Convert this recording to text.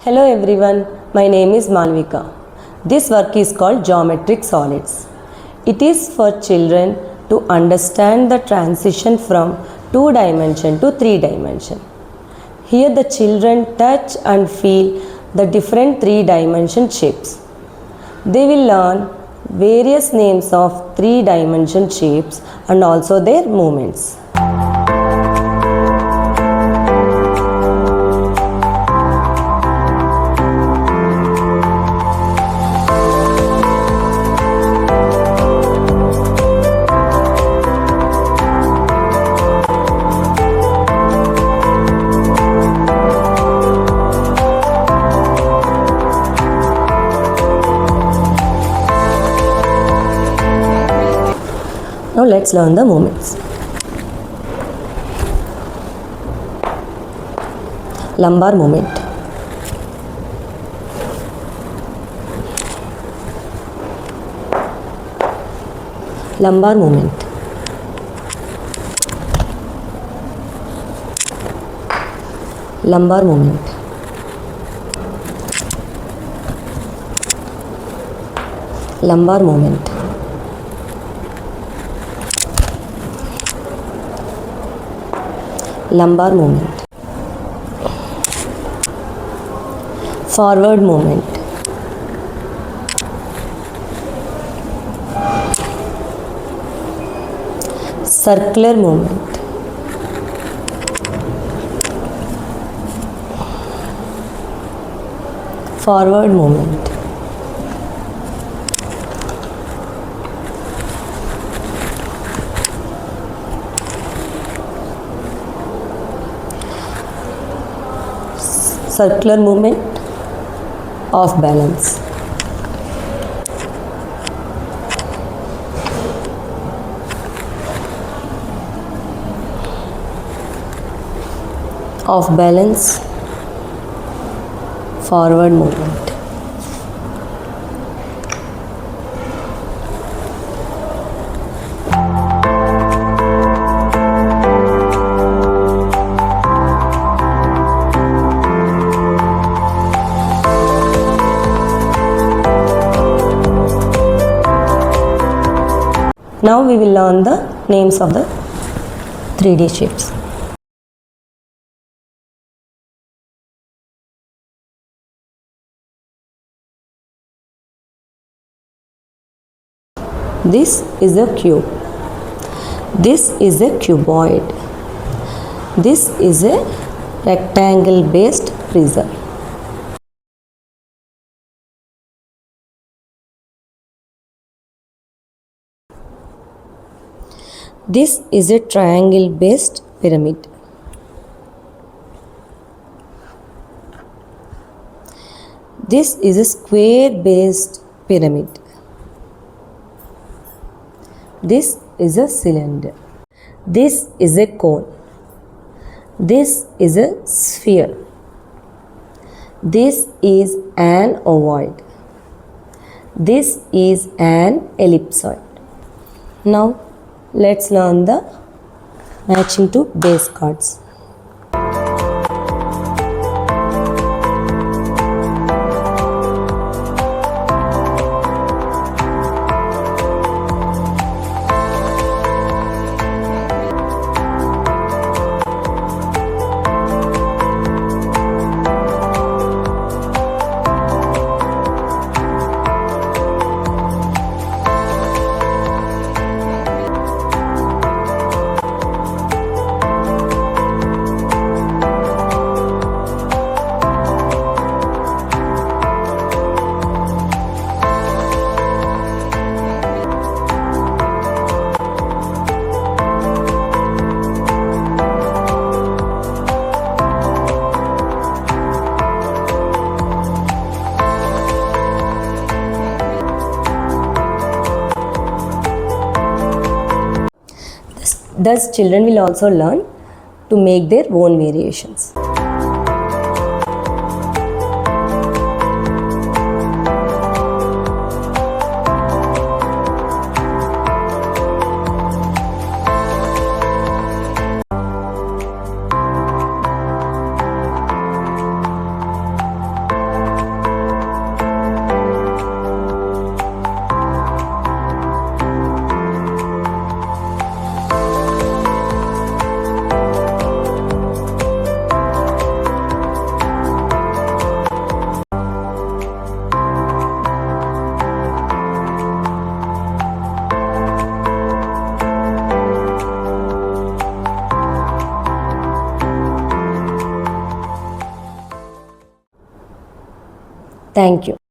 Hello everyone, my name is Malvika. This work is called Geometric Solids. It is for children to understand the transition from 2 dimension to 3 dimension. Here the children touch and feel the different 3 dimension shapes. They will learn various names of 3 dimension shapes and also their movements. Now let's learn the movements. Lumbar movement. Lumbar movement. Lumbar movement. Lumbar movement. Lumbar movement. Forward movement. Circular movement. Forward movement. Circular movement, off balance. Off balance, forward movement. Now we will learn the names of the 3D shapes. This is a cube. This is a cuboid. This is a rectangle based prism. This is a triangle based pyramid. This is a square based pyramid. This is a cylinder. This is a cone. This is a sphere. This is an ovoid. This is an ellipsoid. Now let's learn the matching to base cards. Thus, children will also learn to make their own variations. Thank you.